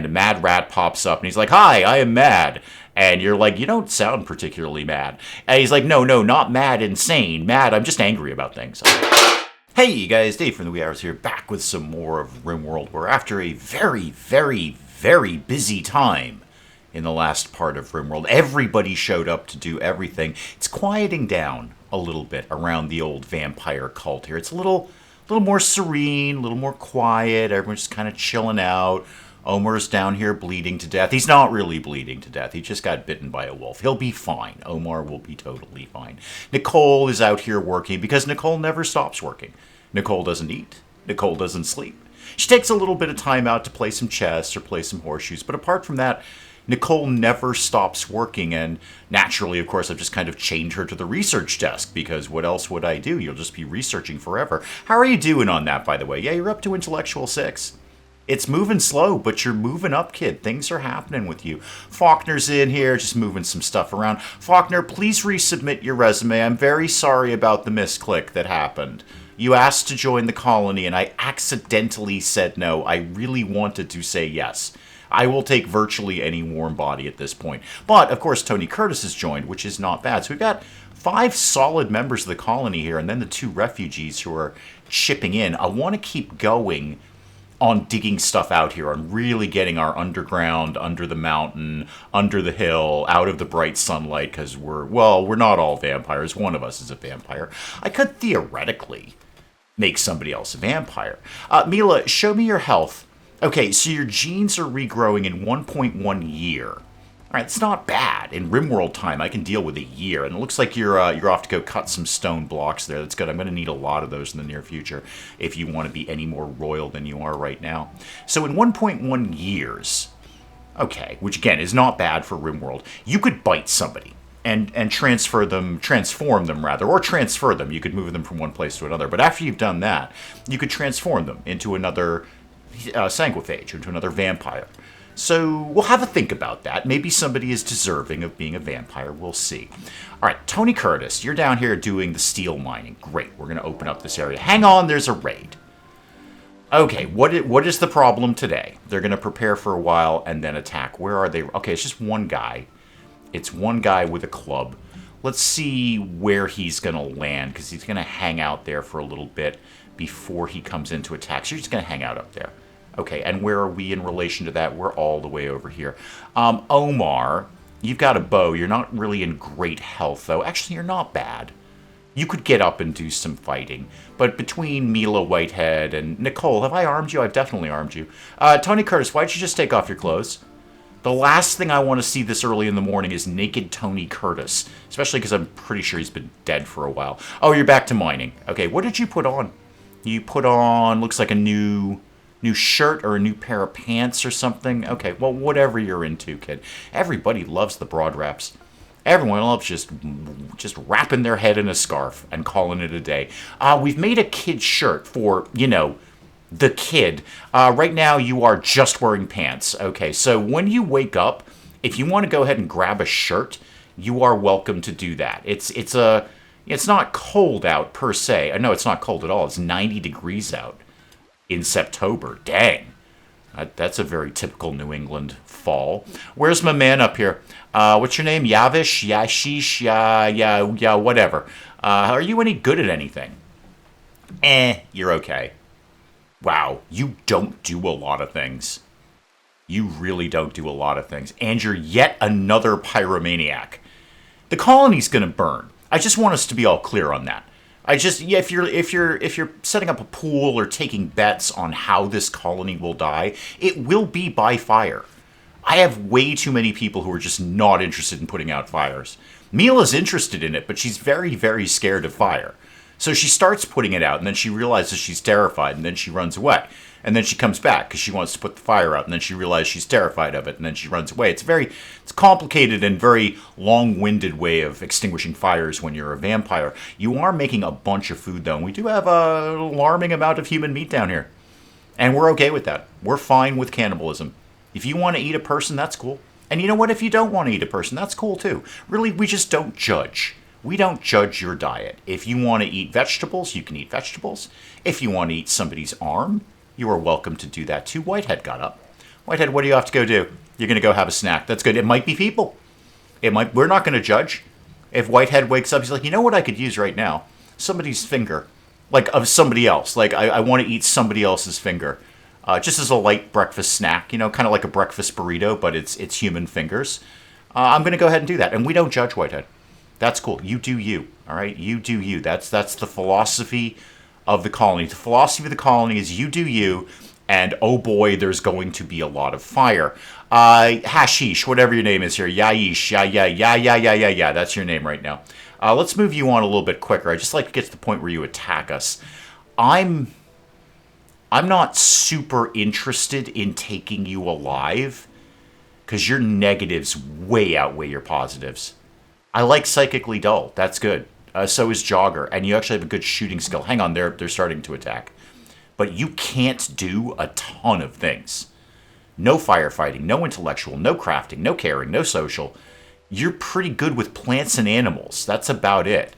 and a mad rat pops up, and he's like, "Hi, I am mad." And you're like, "You don't sound particularly mad." And he's like, "No, not mad, insane. Mad, I'm just angry about things." Hey, you guys, Dave from the Wee Hours here, back with some more of RimWorld, where after a very, very, very busy time in the last part of RimWorld, everybody showed up to do everything. It's quieting down a little bit around the old vampire cult here. It's a little more serene, a little more quiet. Everyone's just kind of chilling out. Omar's down here bleeding to death. He's not really bleeding to death. He just got bitten by a wolf. He'll be fine. Omar will be totally fine. Nicole is out here working because Nicole never stops working. Nicole doesn't eat. Nicole doesn't sleep. She takes a little bit of time out to play some chess or play some horseshoes, but apart from that, Nicole never stops working, and naturally, of course, I've just kind of chained her to the research desk, because what else would I do? You'll just be researching forever. How are you doing on that, by the way? Yeah, you're up to Intellectual 6. It's moving slow, but you're moving up, kid. Things are happening with you. Faulkner's in here, just moving some stuff around. Faulkner, please resubmit your resume. I'm very sorry about the misclick that happened. You asked to join the colony, and I accidentally said no. I really wanted to say yes. I will take virtually any warm body at this point. But, of course, Tony Curtis has joined, which is not bad. So we've got 5 solid members of the colony here, and then the 2 refugees who are chipping in. I want to keep going on digging stuff out here, on really getting our underground, under the mountain, under the hill, out of the bright sunlight, because we're not all vampires. One of us is a vampire. I could theoretically make somebody else a vampire. Mila, show me your health. Okay, so your genes are regrowing in 1.1 year. All right, it's not bad. In RimWorld time, I can deal with a year. And it looks like you're off to go cut some stone blocks there. That's good. I'm going to need a lot of those in the near future if you want to be any more royal than you are right now. So in 1.1 years, okay, which again is not bad for RimWorld, you could bite somebody and transform them, or transfer them. You could move them from one place to another. But after you've done that, you could transform them into another sanguiphage, into another vampire. So we'll have a think about that. Maybe somebody is deserving of being a vampire. We'll see. All right, Tony Curtis, you're down here doing the steel mining. Great, we're going to open up this area. Hang on, there's a raid. Okay, what is the problem today? They're going to prepare for a while and then attack. Where are they? Okay, it's just one guy. It's one guy with a club. Let's see where he's going to land, because he's going to hang out there for a little bit before he comes in to attack. So you're just going to hang out up there. Okay, and where are we in relation to that? We're all the way over here. Omar, you've got a bow. You're not really in great health, though. Actually, you're not bad. You could get up and do some fighting. But between Mila Whitehead and Nicole, have I armed you? I've definitely armed you. Tony Curtis, why'd you just take off your clothes? The last thing I want to see this early in the morning is naked Tony Curtis, especially because I'm pretty sure he's been dead for a while. Oh, you're back to mining. Okay, what did you put on? You put on, looks like a new shirt or a new pair of pants or something. Okay, well, whatever you're into, kid. Everybody loves the broad wraps. Everyone loves just wrapping their head in a scarf and calling it a day. We've made a kid shirt for, the kid. Right now, you are just wearing pants. Okay, so when you wake up, if you want to go ahead and grab a shirt, you are welcome to do that. It's not cold out per se. No, it's not cold at all. It's 90 degrees out in September. Dang. That's a very typical New England fall. Where's my man up here? What's your name? Yavish? Yashish? Yeah, whatever. Are you any good at anything? You're okay. Wow, you don't do a lot of things. You really don't do a lot of things. And you're yet another pyromaniac. The colony's gonna burn. I just want us to be all clear on that. If you're setting up a pool or taking bets on how this colony will die, it will be by fire. I have way too many people who are just not interested in putting out fires. Mila's interested in it, but she's very, very scared of fire. So she starts putting it out, and then she realizes she's terrified, and then she runs away. And then she comes back because she wants to put the fire out, and then she realizes she's terrified of it, and then she runs away. It's a complicated and very long-winded way of extinguishing fires when you're a vampire. You are making a bunch of food, though, and we do have an alarming amount of human meat down here. And we're okay with that. We're fine with cannibalism. If you want to eat a person, that's cool. And you know what? If you don't want to eat a person, that's cool, too. Really, we just don't judge. We don't judge your diet. If you want to eat vegetables, you can eat vegetables. If you want to eat somebody's arm, you are welcome to do that too. Whitehead got up. Whitehead, what do you have to go do? You're going to go have a snack. That's good. It might be people. We're not going to judge. If Whitehead wakes up, he's like, you know what I could use right now? Somebody's finger. Like, of somebody else. Like, I want to eat somebody else's finger. Just as a light breakfast snack, kind of like a breakfast burrito, but it's human fingers. I'm going to go ahead and do that. And we don't judge, Whitehead. That's cool. You do you, all right? You do you. That's the philosophy of the colony. The philosophy of the colony is you do you, and oh boy, there's going to be a lot of fire. Hashish, whatever your name is here. Yaish, yeah. That's your name right now. Let's move you on a little bit quicker. I just like to get to the point where you attack us. I'm not super interested in taking you alive because your negatives way outweigh your positives. I like psychically dull. That's good. So is Jogger, and you actually have a good shooting skill. Hang on, they're starting to attack. But you can't do a ton of things. No firefighting, no intellectual, no crafting, no caring, no social. You're pretty good with plants and animals. That's about it.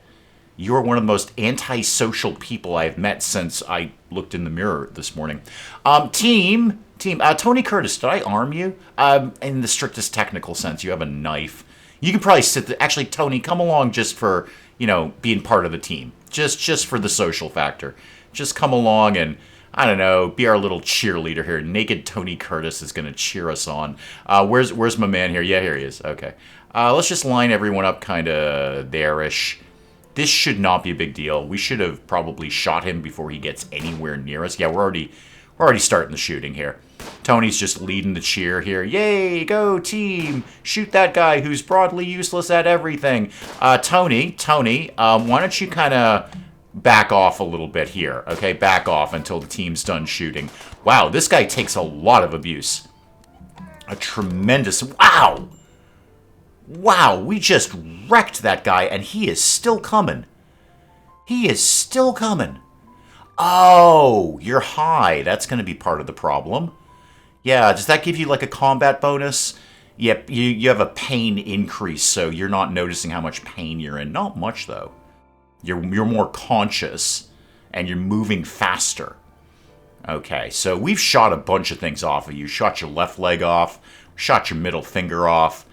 You're one of the most antisocial people I've met since I looked in the mirror this morning. Team, Tony Curtis, did I arm you? In the strictest technical sense, you have a knife. You can probably sit there. Actually, Tony, come along just for, being part of the team. Just for the social factor. Just come along and, I don't know, be our little cheerleader here. Naked Tony Curtis is going to cheer us on. Where's my man here? Yeah, here he is. Okay. Let's just line everyone up kind of there-ish. This should not be a big deal. We should have probably shot him before he gets anywhere near us. Yeah, we're already starting the shooting here. Tony's just leading the cheer here. Yay, go team! Shoot that guy who's broadly useless at everything. Tony, why don't you kind of back off a little bit here, okay? Back off until the team's done shooting. Wow, this guy takes a lot of abuse. A tremendous... Wow! Wow, we just wrecked that guy, and he is still coming. He is still coming. Oh, you're high. That's going to be part of the problem. Yeah, does that give you like a combat bonus? Yep, you have a pain increase, so you're not noticing how much pain you're in. Not much, though. You're more conscious, and you're moving faster. Okay, so we've shot a bunch of things off of you. Shot your left leg off. Shot your middle finger off.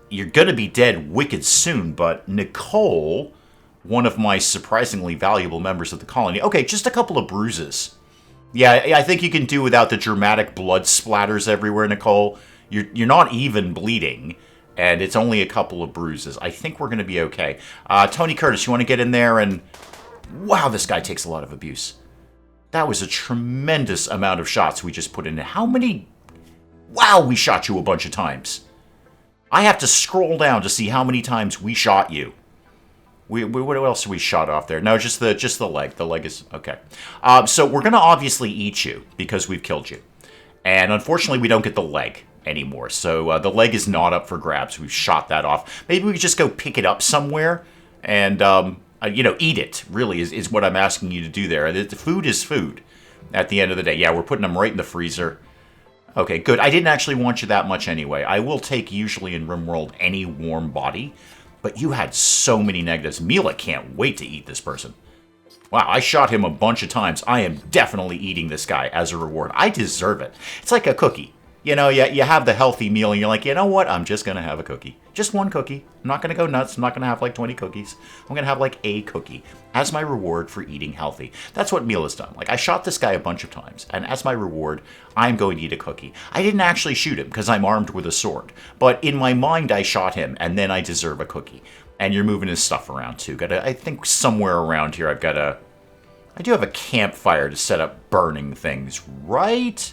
You're going to be dead wicked soon, but Nicole, one of my surprisingly valuable members of the colony... Okay, just a couple of bruises. Yeah, I think you can do without the dramatic blood splatters everywhere, Nicole. You're not even bleeding, and it's only a couple of bruises. I think we're going to be okay. Tony Curtis, you want to get in there and... Wow, this guy takes a lot of abuse. That was a tremendous amount of shots we just put in. How many... Wow, we shot you a bunch of times. I have to scroll down to see how many times we shot you. What else we shot off there? No, just the leg. The leg is... Okay. So we're going to obviously eat you because we've killed you. And unfortunately, we don't get the leg anymore. So the leg is not up for grabs. We've shot that off. Maybe we could just go pick it up somewhere and, eat it, really, is what I'm asking you to do there. The food is food at the end of the day. Yeah, we're putting them right in the freezer. Okay, good. I didn't actually want you that much anyway. I will take, usually in RimWorld, any warm body. But you had so many negatives. Mila can't wait to eat this person. Wow, I shot him a bunch of times. I am definitely eating this guy as a reward. I deserve it. It's like a cookie. You have the healthy meal, and you're like, you know what? I'm just going to have a cookie. Just one cookie. I'm not going to go nuts. I'm not going to have like 20 cookies. I'm going to have like a cookie as my reward for eating healthy. That's what Mila's done. Like, I shot this guy a bunch of times, and as my reward, I'm going to eat a cookie. I didn't actually shoot him because I'm armed with a sword. But in my mind, I shot him, and then I deserve a cookie. And you're moving his stuff around, too. I think somewhere around here I do have a campfire to set up burning things, right?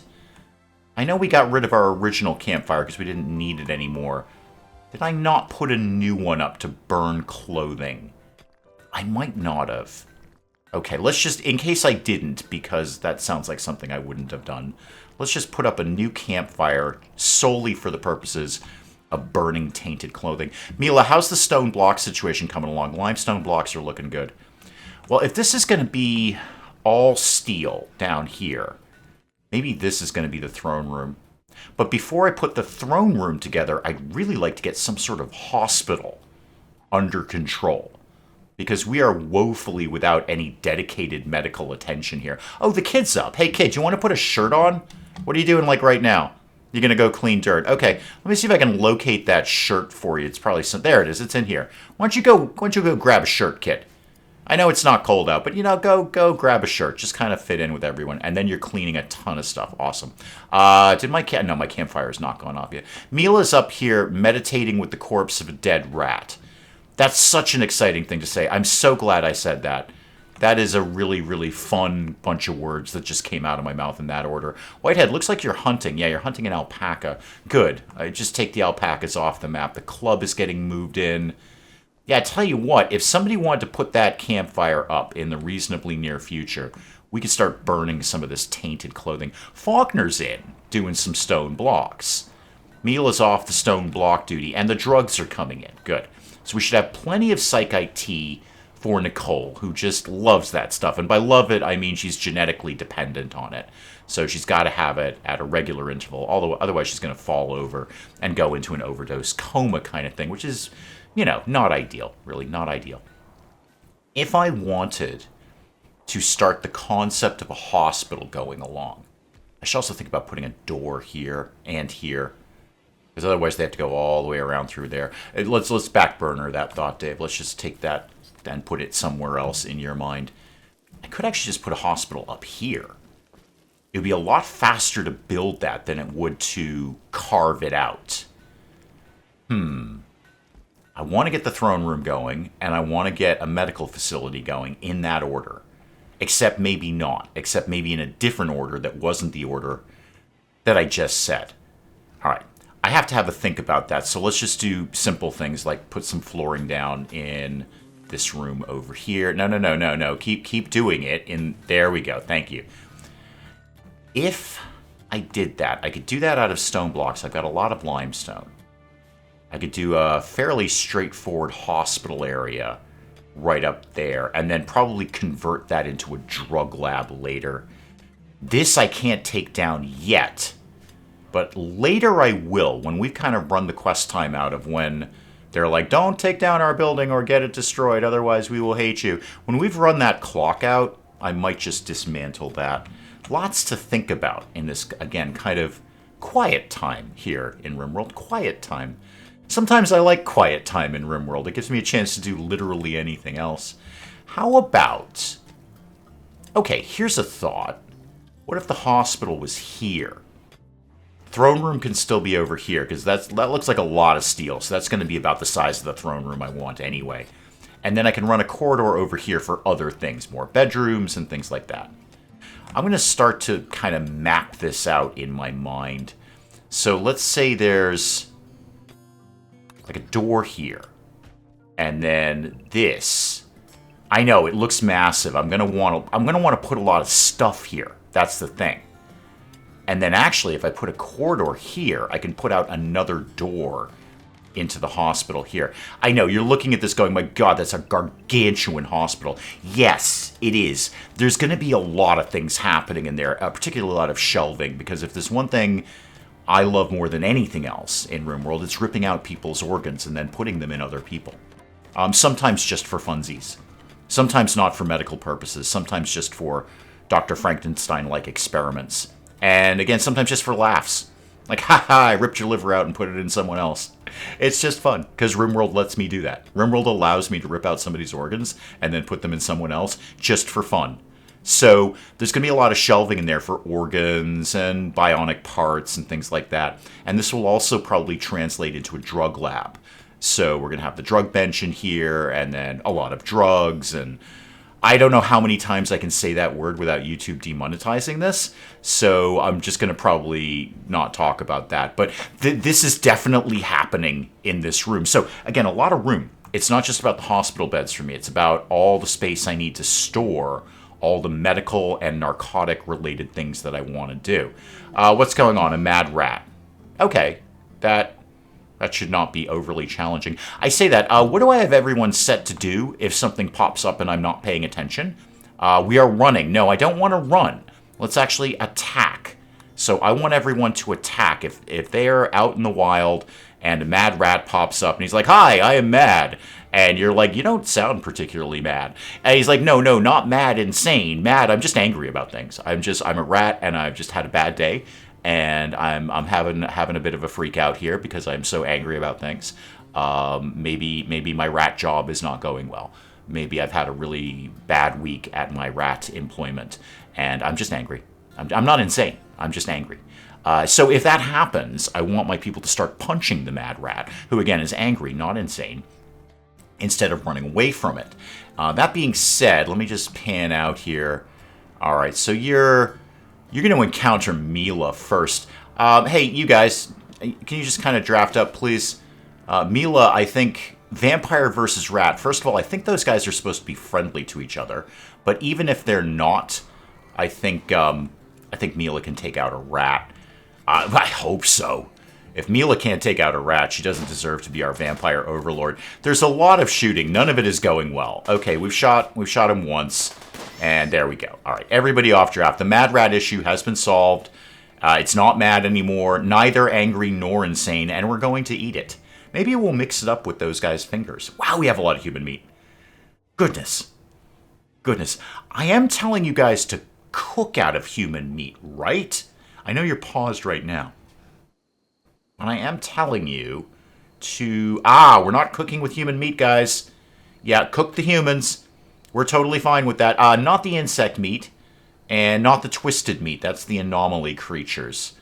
I know we got rid of our original campfire because we didn't need it anymore. Did I not put a new one up to burn clothing? I might not have. Okay, let's just, in case I didn't, because that sounds like something I wouldn't have done, let's just put up a new campfire solely for the purposes of burning tainted clothing. Mila, how's the stone block situation coming along? Limestone blocks are looking good. Well, if this is going to be all steel down here, maybe this is going to be the throne room. But before I put the throne room together, I'd really like to get some sort of hospital under control. Because we are woefully without any dedicated medical attention here. Oh, the kid's up. Hey, kid, you want to put a shirt on? What are you doing like right now? You're going to go clean dirt. Okay, let me see if I can locate that shirt for you. It's probably there it is. It's in here. Why don't you go grab a shirt, kid? I know it's not cold out, but, go grab a shirt. Just kind of fit in with everyone. And then you're cleaning a ton of stuff. Awesome. No, my campfire is not gone off yet. Mila's up here meditating with the corpse of a dead rat. That's such an exciting thing to say. I'm so glad I said that. That is a really, really fun bunch of words that just came out of my mouth in that order. Whitehead, looks like you're hunting. Yeah, you're hunting an alpaca. Good. I just take the alpacas off the map. The club is getting moved in. Yeah, I tell you what, if somebody wanted to put that campfire up in the reasonably near future, we could start burning some of this tainted clothing. Faulkner's in, doing some stone blocks. Mila's off the stone block duty, and the drugs are coming in. Good. So we should have plenty of psychite tea for Nicole, who just loves that stuff. And by love it, I mean she's genetically dependent on it. So she's got to have it at a regular interval, although otherwise she's going to fall over and go into an overdose coma kind of thing, which is, not ideal, really not ideal. If I wanted to start the concept of a hospital going along, I should also think about putting a door here and here, because otherwise they have to go all the way around through there. Let's back burner that thought, Dave. Let's just take that and put it somewhere else in your mind. I could actually just put a hospital up here. It would be a lot faster to build that than it would to carve it out. I want to get the throne room going, and I want to get a medical facility going in that order. Except maybe not. Except maybe in a different order that wasn't the order that I just said. All right. I have to have a think about that, so let's just do simple things like put some flooring down in this room over here. No. Keep doing it. There we go. Thank you. If I did that, I could do that out of stone blocks. I've got a lot of limestone. I could do a fairly straightforward hospital area right up there, and then probably convert that into a drug lab later. This I can't take down yet, but later I will, when we've kind of run the quest time out of when they're like, don't take down our building or get it destroyed, otherwise we will hate you. When we've run that clock out, I might just dismantle that. Lots to think about in this, again, kind of quiet time here in RimWorld. Quiet time. Sometimes I like quiet time in RimWorld. It gives me a chance to do literally anything else. How about... Okay, here's a thought. What if the hospital was here? Throne room can still be over here, because that looks like a lot of steel, so that's going to be about the size of the throne room I want anyway. And then I can run a corridor over here for other things, more bedrooms and things like that. I'm going to start to kind of map this out in my mind. So let's say there's like a door here, and then this. I know it looks massive. I'm gonna want to put a lot of stuff here. That's the thing. And then actually, if I put a corridor here, I can put out another door into the hospital here. I know, you're looking at this going, my God, that's a gargantuan hospital. Yes, it is. There's going to be a lot of things happening in there, particularly a lot of shelving, because if there's one thing I love more than anything else in RimWorld, it's ripping out people's organs and then putting them in other people. Sometimes just for funsies. Sometimes not for medical purposes. Sometimes just for Dr. Frankenstein-like experiments. And again, sometimes just for laughs. Like, haha, I ripped your liver out and put it in someone else. It's just fun, because RimWorld lets me do that. RimWorld allows me to rip out somebody's organs and then put them in someone else just for fun. So there's going to be a lot of shelving in there for organs and bionic parts and things like that. And this will also probably translate into a drug lab. So we're going to have the drug bench in here, and then a lot of drugs, and I don't know how many times I can say that word without YouTube demonetizing this, so I'm just going to probably not talk about that. But this is definitely happening in this room. So, again, a lot of room. It's not just about the hospital beds for me. It's about all the space I need to store all the medical and narcotic-related things that I want to do. What's going on? A mad rat. Okay, that should not be overly challenging. I say that. What do I have everyone set to do if something pops up and I'm not paying attention? We are running. No, I don't want to run. Let's actually attack. So I want everyone to attack. If they are out in the wild and a mad rat pops up and he's like, hi, I am mad. And you're like, you don't sound particularly mad. And he's like, no, not mad, insane. Mad, I'm just angry about things. I'm a rat and I've just had a bad day. and I'm having a bit of a freak out here because I'm so angry about things. Maybe my rat job is not going well. Maybe I've had a really bad week at my rat employment, and I'm just angry. I'm not insane. I'm just angry. So if that happens, I want my people to start punching the mad rat, who again is angry, not insane, instead of running away from it. That being said, let me just pan out here. All right, so you're going to encounter Mila first. Hey, you guys, can you just kind of draft up, please? Mila, I think vampire versus rat. First of all, I think those guys are supposed to be friendly to each other, but even if they're not, I think Mila can take out a rat. I hope so. If Mila can't take out a rat, she doesn't deserve to be our vampire overlord. There's a lot of shooting. None of it is going well. Okay, we've shot him once, and there we go. All right, everybody off draft. The mad rat issue has been solved. It's not mad anymore, neither angry nor insane, and we're going to eat it. Maybe we'll mix it up with those guys' fingers. Wow, we have a lot of human meat. Goodness. I am telling you guys to cook out of human meat, right? I know you're paused right now. But I am telling you to... we're not cooking with human meat, guys. Yeah, cook the humans. We're totally fine with that. Not the insect meat, and not the twisted meat. That's the anomaly creatures.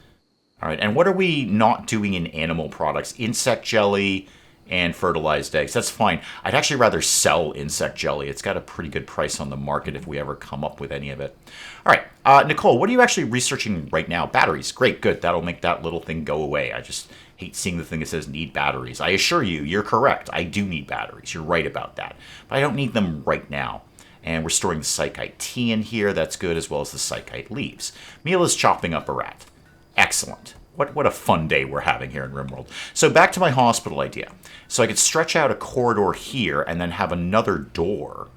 All right, and what are we not doing in animal products? Insect jelly and fertilized eggs. That's fine. I'd actually rather sell insect jelly. It's got a pretty good price on the market if we ever come up with any of it. All right, Nicole, what are you actually researching right now? Batteries. Great, good. That'll make that little thing go away. I just hate seeing the thing that says need batteries. I assure you, you're correct. I do need batteries. You're right about that. But I don't need them right now. And we're storing the psychite tea in here. That's good, as well as the psychite leaves. Mila's chopping up a rat. Excellent. What a fun day we're having here in RimWorld. So back to my hospital idea. So I could stretch out a corridor here and then have another door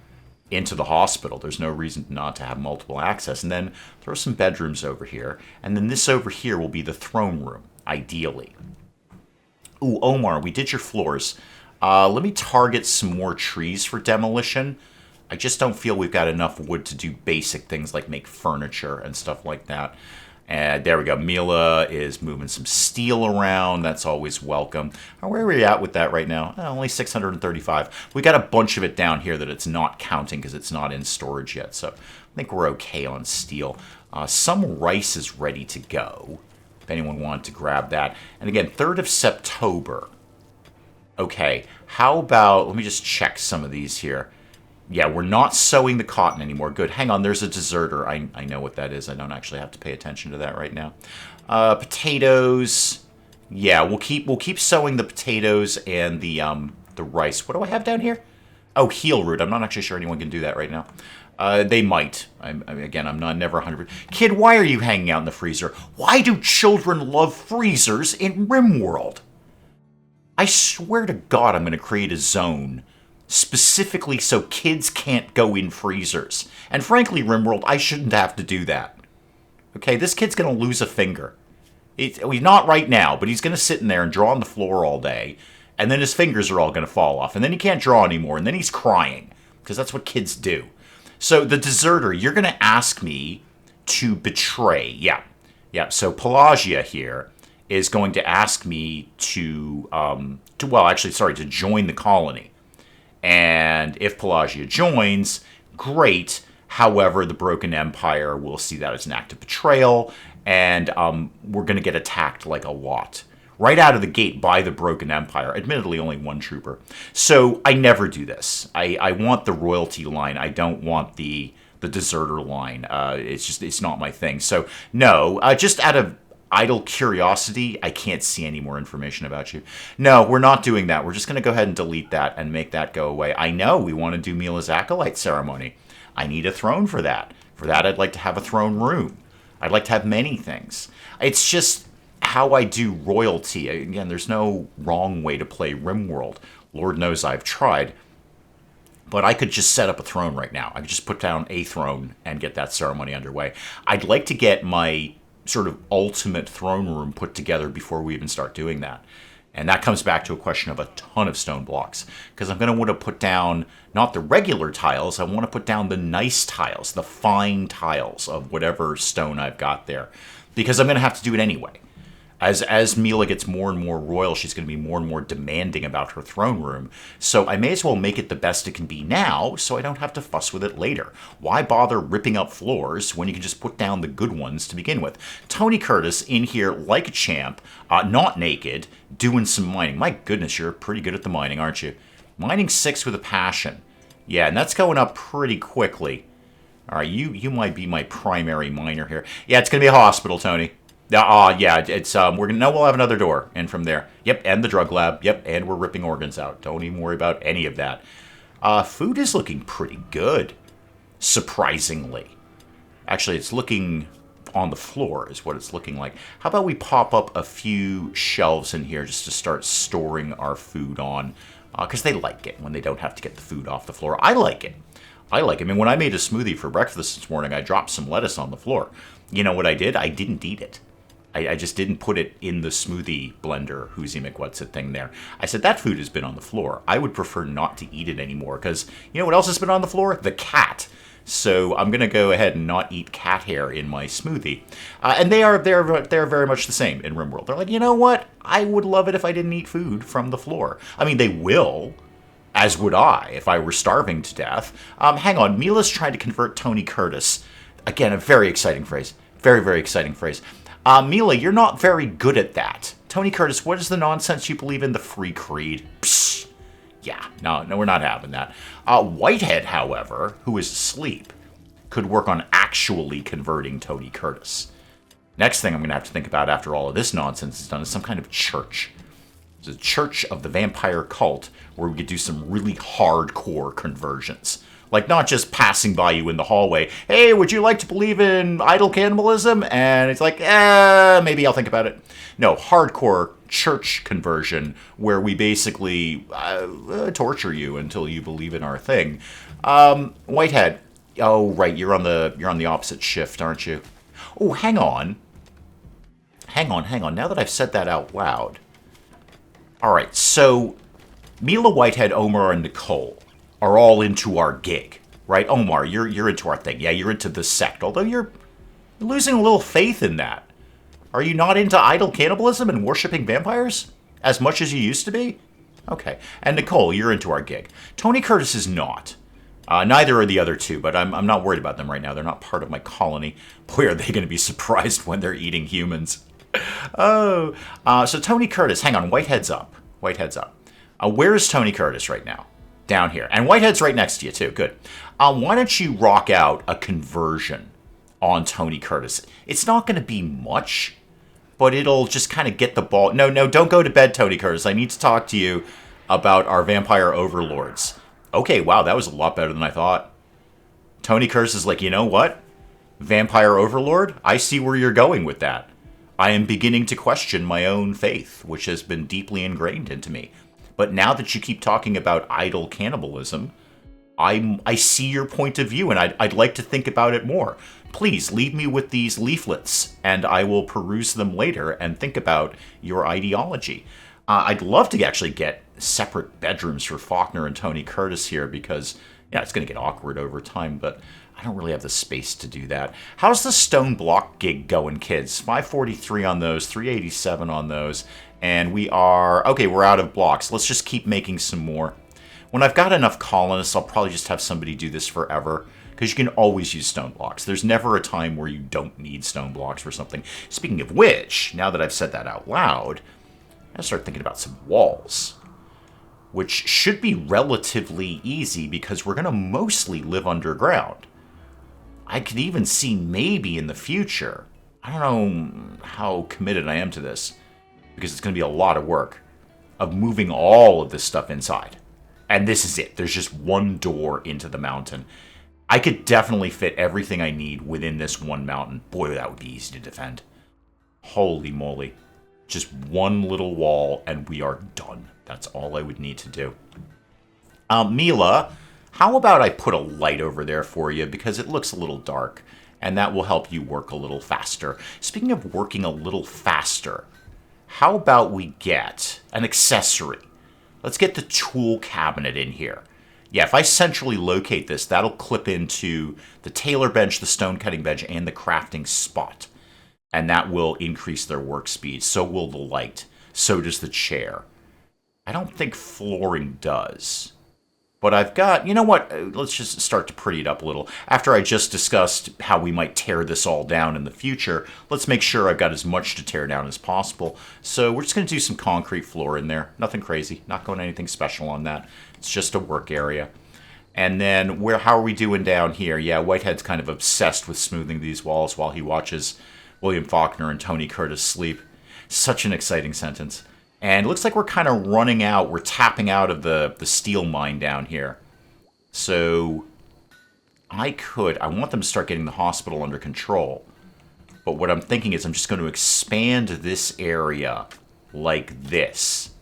into the hospital. There's no reason not to have multiple access. And then throw some bedrooms over here. And then this over here will be the throne room, ideally. Ooh, Omar, we did your floors. Let me target some more trees for demolition. I just don't feel we've got enough wood to do basic things like make furniture and stuff like that. And there we go. Mila is moving some steel around. That's always welcome. Where are we at with that right now? Only 635. We got a bunch of it down here that it's not counting because it's not in storage yet. So I think we're okay on steel. Some rice is ready to go, if anyone wanted to grab that. And again, 3rd of September. Okay, how about, let me just check some of these here. Yeah, we're not sewing the cotton anymore. Good. Hang on, there's a deserter. I know what that is. I don't actually have to pay attention to that right now. Potatoes. Yeah, we'll keep sewing the potatoes and the rice. What do I have down here? Oh, heel root. I'm not actually sure anyone can do that right now. They might. Again, I'm never 100%. Kid, why are you hanging out in the freezer? Why do children love freezers in RimWorld? I swear to God, I'm going to create a zone specifically so kids can't go in freezers. And frankly, RimWorld, I shouldn't have to do that. Okay, this kid's going to lose a finger. He's not right now, but he's going to sit in there and draw on the floor all day, and then his fingers are all going to fall off, and then he can't draw anymore, and then he's crying, because that's what kids do. So the deserter, you're going to ask me to betray. Yeah, so Pelagia here is going to ask me to join the colony. And if Pelagia joins, great. However, the Broken Empire will see that as an act of betrayal, and we're going to get attacked like a lot. Right out of the gate by the Broken Empire. Admittedly, only one trooper. So I never do this. I want the royalty line. I don't want the deserter line. It's not my thing. So no, just out of idle curiosity, I can't see any more information about you. No, we're not doing that. We're just going to go ahead and delete that and make that go away. I know we want to do Mila's Acolyte ceremony. I need a throne for that. For that, I'd like to have a throne room. I'd like to have many things. It's just how I do royalty. Again, there's no wrong way to play RimWorld. Lord knows I've tried. But I could just set up a throne right now. I could just put down a throne and get that ceremony underway. I'd like to get my sort of ultimate throne room put together before we even start doing that. And that comes back to a question of a ton of stone blocks. Because I'm going to want to put down not the regular tiles, I want to put down the nice tiles, the fine tiles of whatever stone I've got there. because I'm going to have to do it anyway. As Mila gets more and more royal, she's going to be more and more demanding about her throne room. So I may as well make it the best it can be now so I don't have to fuss with it later. Why bother ripping up floors when you can just put down the good ones to begin with? Tony Curtis in here like a champ, not naked, doing some mining. My goodness, you're pretty good at the mining, aren't you? Mining 6 with a passion. Yeah, and that's going up pretty quickly. All right, you might be my primary miner here. Yeah, it's going to be a hospital, Tony. Yeah, it's we'll have another door in from there. Yep, and the drug lab. Yep, and we're ripping organs out. Don't even worry about any of that. Food is looking pretty good, surprisingly. Actually, it's looking on the floor is what it's looking like. How about we pop up a few shelves in here just to start storing our food on, because they like it when they don't have to get the food off the floor. I like it. I mean, when I made a smoothie for breakfast this morning, I dropped some lettuce on the floor. You know what I did? I didn't eat it. I just didn't put it in the smoothie blender, Who's McWhat's-it thing there. I said, that food has been on the floor. I would prefer not to eat it anymore, because you know what else has been on the floor? The cat. So I'm going to go ahead and not eat cat hair in my smoothie. And they're very much the same in RimWorld. They're like, you know what? I would love it if I didn't eat food from the floor. I mean, they will, as would I if I were starving to death. Hang on, Mila's trying to convert Tony Curtis. Again, a very exciting phrase. Very, very exciting phrase. Mila, you're not very good at that. Tony Curtis, what is the nonsense you believe in? The free creed? Psst. Yeah, no, we're not having that. Whitehead, however, who is asleep, could work on actually converting Tony Curtis. Next thing I'm going to have to think about after all of this nonsense is done is some kind of church. There's a church of the vampire cult where we could do some really hardcore conversions. Like, not just passing by you in the hallway, hey, would you like to believe in idol cannibalism? And it's like, maybe I'll think about it. No, hardcore church conversion where we basically torture you until you believe in our thing. Whitehead, oh, right, you're on the opposite shift, aren't you? Oh, hang on. Now that I've said that out loud. All right, so Mila, Whitehead, Omar, and Nicole are all into our gig, right? Omar, you're into our thing. Yeah, you're into the sect, although you're losing a little faith in that. Are you not into idol cannibalism and worshipping vampires as much as you used to be? Okay. And Nicole, you're into our gig. Tony Curtis is not. Neither are the other two, but I'm not worried about them right now. They're not part of my colony. Boy, are they going to be surprised when they're eating humans. So Tony Curtis, hang on, Whitehead's up. Where is Tony Curtis right now? Down here. And Whitehead's right next to you, too. Good. Why don't you rock out a conversion on Tony Curtis? It's not going to be much, but it'll just kind of get the ball. No, don't go to bed, Tony Curtis. I need to talk to you about our vampire overlords. Okay, wow, that was a lot better than I thought. Tony Curtis is like, you know what? Vampire overlord? I see where you're going with that. I am beginning to question my own faith, which has been deeply ingrained into me. But now that you keep talking about idol cannibalism, I see your point of view, and I'd like to think about it more. Please leave me with these leaflets, and I will peruse them later and think about your ideology. I'd love to actually get separate bedrooms for Faulkner and Tony Curtis here because, yeah, it's going to get awkward over time, but I don't really have the space to do that. How's the stone block gig going, kids? 543 on those, 387 on those, and we're out of blocks. Let's just keep making some more. When I've got enough colonists, I'll probably just have somebody do this forever, because you can always use stone blocks. There's never a time where you don't need stone blocks for something. Speaking of which, now that I've said that out loud, I start thinking about some walls, which should be relatively easy because we're going to mostly live underground. I could even see maybe in the future, I don't know how committed I am to this, because it's going to be a lot of work, of moving all of this stuff inside. And this is it. There's just one door into the mountain. I could definitely fit everything I need within this one mountain. Boy, that would be easy to defend. Holy moly. Just one little wall and we are done. That's all I would need to do. Mila, how about I put a light over there for you because it looks a little dark and that will help you work a little faster. Speaking of working a little faster, how about we get an accessory? Let's get the tool cabinet in here. Yeah, if I centrally locate this, that'll clip into the tailor bench, the stone cutting bench, and the crafting spot. and that will increase their work speed. So will the light. So does the chair. I don't think flooring does. But I've got, you know what, let's just start to pretty it up a little. After I just discussed how we might tear this all down in the future, let's make sure I've got as much to tear down as possible. So we're just going to do some concrete floor in there. Nothing crazy, not going anything special on that. It's just a work area. And then how are we doing down here? Yeah, Whitehead's kind of obsessed with smoothing these walls while he watches William Faulkner and Tony Curtis sleep. Such an exciting sentence. And it looks like we're kind of running out. We're tapping out of the steel mine down here. So I want them to start getting the hospital under control. But what I'm thinking is I'm just going to expand this area like this.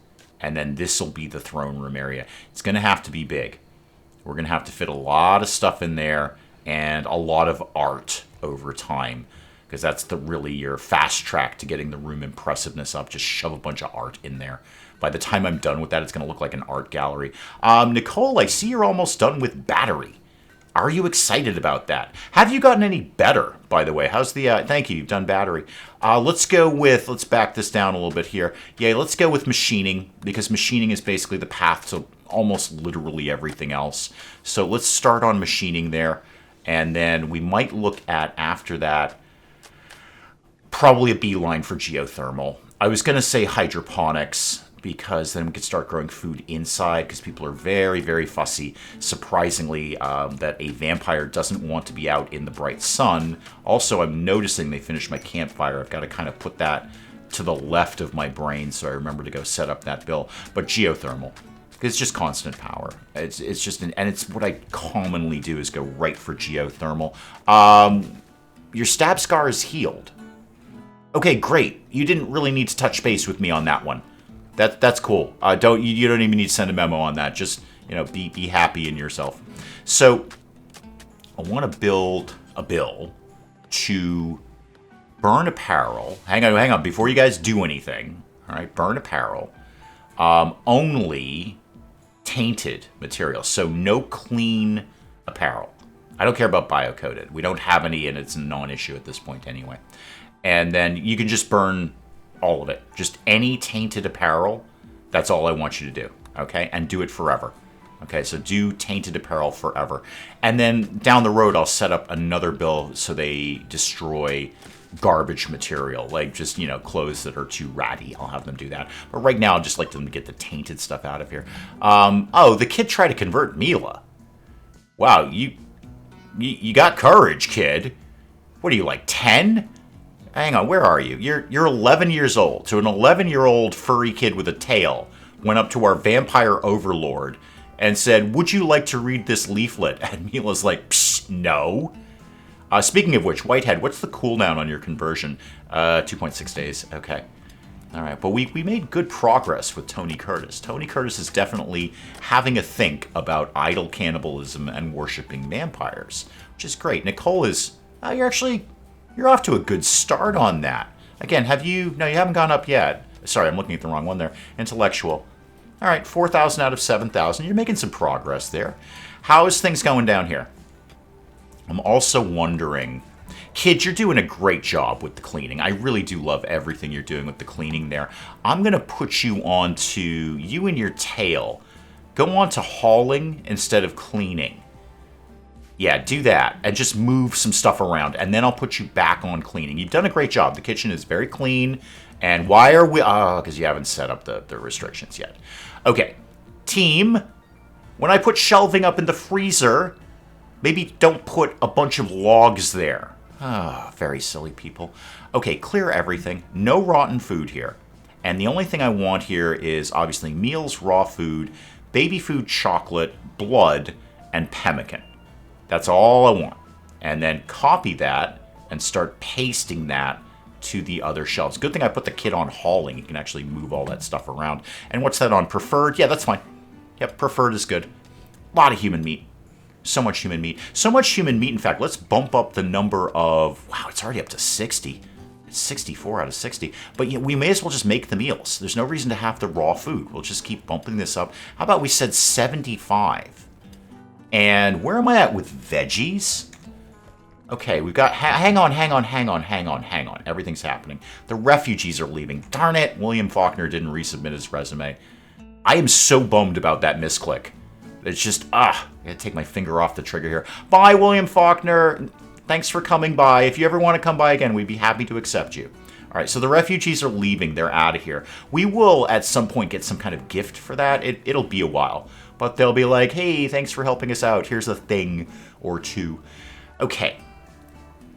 And then this will be the throne room area. It's going to have to be big. We're going to have to fit a lot of stuff in there and a lot of art over time. Because that's really your fast track to getting the room impressiveness up. Just shove a bunch of art in there. By the time I'm done with that, it's going to look like an art gallery. Nicole, I see you're almost done with battery. Are you excited about that? Have you gotten any better, by the way? How's the... thank you, you've done battery. Let's back this down a little bit here. Yeah, let's go with machining, because machining is basically the path to almost literally everything else. So let's start on machining there. And then we might look at, after that, probably a beeline for geothermal. I was going to say hydroponics, because then we could start growing food inside, because people are very, very fussy, surprisingly, that a vampire doesn't want to be out in the bright sun. Also, I'm noticing they finished my campfire. I've got to kind of put that to the left of my brain so I remember to go set up that bill. But geothermal, it's just constant power. It's just, and it's what I commonly do is go right for geothermal. Your stab scar is healed. Okay, great. You didn't really need to touch base with me on that one. That's cool. You don't even need to send a memo on that. Just, be happy in yourself. So I want to build a bill to burn apparel. Hang on. Before you guys do anything, all right, burn apparel. Only tainted material. So no clean apparel. I don't care about biocoded. We don't have any, and it's a non-issue at this point anyway. And then you can just burn all of it. Just any tainted apparel, that's all I want you to do, okay? And do it forever. Okay, so do tainted apparel forever. And then down the road, I'll set up another bill so they destroy garbage material, like just, clothes that are too ratty. I'll have them do that. But right now, I'd just like them to get the tainted stuff out of here. Oh, the kid tried to convert Mila. Wow, you got courage, kid. What are you, like 10? Hang on, where are you? You're 11 years old. So an 11-year-old furry kid with a tail went up to our vampire overlord and said, "Would you like to read this leaflet?" And Mila's like, "Psst, no." Speaking of which, Whitehead, what's the cooldown on your conversion? 2.6 days. Okay. All right, but we made good progress with Tony Curtis. Tony Curtis is definitely having a think about idle cannibalism and worshipping vampires, which is great. Nicole is... You're off to a good start on that. Again, no, you haven't gone up yet. Sorry, I'm looking at the wrong one there. Intellectual. All right, 4,000 out of 7,000. You're making some progress there. How is things going down here? I'm also wondering... Kid, you're doing a great job with the cleaning. I really do love everything you're doing with the cleaning there. I'm going to put you onto... You and your tail. Go on to hauling instead of cleaning. Yeah, do that, and just move some stuff around, and then I'll put you back on cleaning. You've done a great job. The kitchen is very clean, and why are we... because you haven't set up the restrictions yet. Okay, team, when I put shelving up in the freezer, maybe don't put a bunch of logs there. Very silly people. Okay, clear everything. No rotten food here. And the only thing I want here is, obviously, meals, raw food, baby food, chocolate, blood, and pemmican. That's all I want. And then copy that and start pasting that to the other shelves. Good thing I put the kid on hauling. You can actually move all that stuff around. And what's that on? Preferred? Yeah, that's fine. Yep, preferred is good. A lot of human meat. So much human meat. So much human meat, in fact, let's bump up the number of... Wow, it's already up to 60. It's 64 out of 60. But we may as well just make the meals. There's no reason to have the raw food. We'll just keep bumping this up. How about we said 75? And where am I at with veggies? Okay, we've got... hang on. Everything's happening. The refugees are leaving. Darn it, William Faulkner didn't resubmit his resume. I am so bummed about that misclick. It's just, I gotta take my finger off the trigger here. Bye, William Faulkner. Thanks for coming by. If you ever want to come by again, we'd be happy to accept you. All right, so the refugees are leaving. They're out of here. We will, at some point, get some kind of gift for that. It'll be a while. But they'll be like, hey, thanks for helping us out. Here's a thing or two. Okay.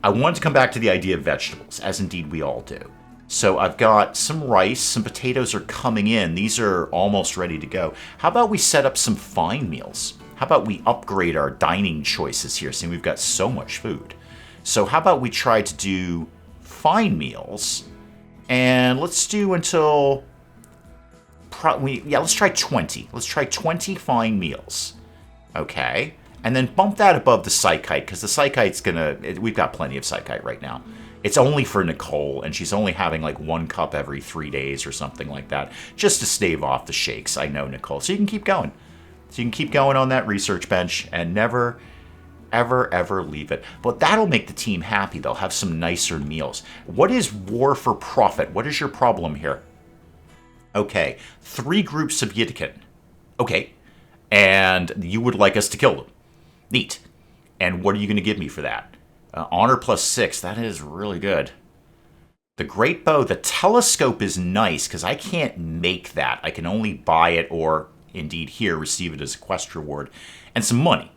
I wanted to come back to the idea of vegetables, as indeed we all do. So I've got some rice, some potatoes are coming in. These are almost ready to go. How about we set up some fine meals? How about we upgrade our dining choices here, seeing we've got so much food? So how about we try to do fine meals, and let's do until... let's try 20. Let's try 20 fine meals. Okay. And then bump that above the psychite, because the psychite's gonna... we've got plenty of psychite right now. It's only for Nicole, and she's only having like 1 cup every 3 days or something like that, just to stave off the shakes. I know, Nicole. So you can keep going. So you can keep going on that research bench and never, ever, ever leave it. But that'll make the team happy. They'll have some nicer meals. What is war for profit? What is your problem here? Okay, 3 groups of Yiddikin. Okay, and you would like us to kill them. Neat. And what are you going to give me for that? Honor +6, that is really good. The great bow, the telescope is nice because I can't make that. I can only buy it or, indeed here, receive it as a quest reward. And some money.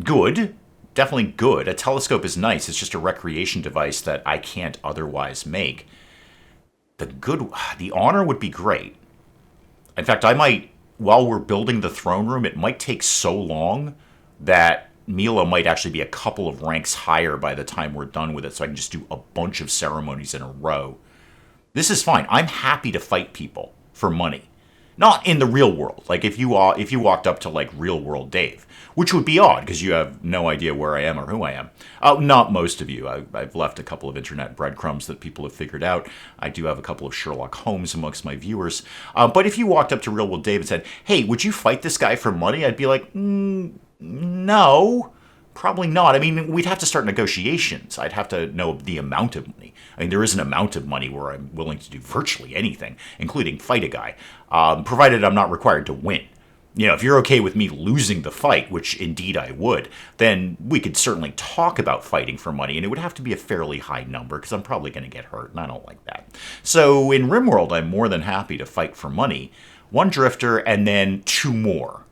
Good. Definitely good. A telescope is nice. It's just a recreation device that I can't otherwise make. The honor would be great. In fact, I might, while we're building the throne room, it might take so long that Mila might actually be a couple of ranks higher by the time we're done with it, so I can just do a bunch of ceremonies in a row. This is fine. I'm happy to fight people for money. Not in the real world. Like, if you walked up to, like, real world Dave, which would be odd, because you have no idea where I am or who I am. Not most of you. I've left a couple of internet breadcrumbs that people have figured out. I do have a couple of Sherlock Holmes amongst my viewers. But if you walked up to real world Dave and said, hey, would you fight this guy for money? I'd be like, no, probably not. I mean, we'd have to start negotiations. I'd have to know the amount of money. I mean, there is an amount of money where I'm willing to do virtually anything, including fight a guy, provided I'm not required to win. You know, if you're okay with me losing the fight, which indeed I would, then we could certainly talk about fighting for money, and it would have to be a fairly high number, because I'm probably going to get hurt, and I don't like that. So in RimWorld, I'm more than happy to fight for money. 1 drifter, and then 2 more